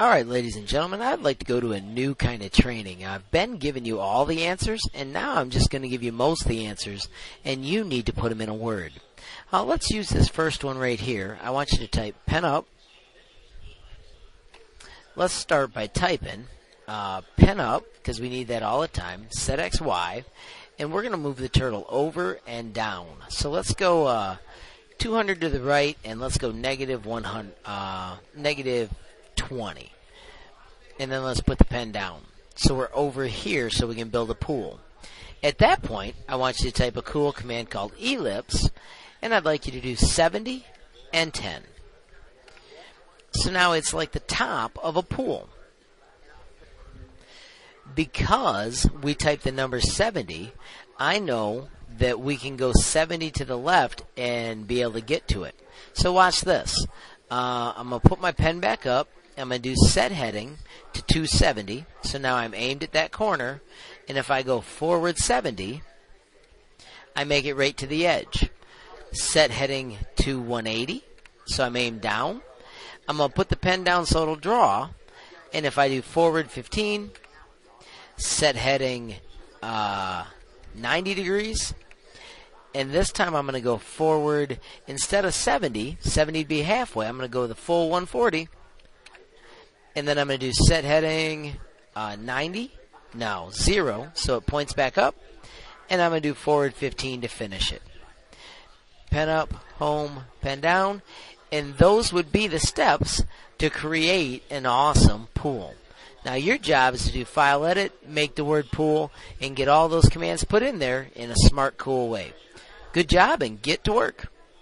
Alright, ladies and gentlemen, I'd like to go to a new kind of training. I've been giving you all the answers, and now I'm just going to give you most of the answers, and you need to put them in a word. Let's use this first one right here. I want you to type pen up. Let's start by typing pen up, because we need that all the time, set XY, and we're going to move the turtle over and down. So let's go 200 to the right, and let's go negative 100, negative 20. And then let's put the pen down. So we're over here so we can build a pool. At that point, I want you to type a cool command called ellipse, and I'd like you to do 70 and 10. So now it's like the top of a pool. Because we typed the number 70, I know that we can go 70 to the left and be able to get to it. So watch this. I'm going to put my pen back up. I'm going to do set heading to 270. So now I'm aimed at that corner. And if I go forward 70, I make it right to the edge. Set heading to 180. So I'm aimed down. I'm going to put the pen down so it'll draw. And if I do forward 15, set heading 90 degrees. And this time I'm going to go forward, instead of 70 would be halfway, I'm going to go the full 140. And then I'm going to do set heading 90. No, 0, so it points back up. And I'm going to do forward 15 to finish it. Pen up, home, pen down. And those would be the steps to create an awesome pool. Now your job is to do file edit, make the word pool, and get all those commands put in there in a smart, cool way. Good job, and get to work.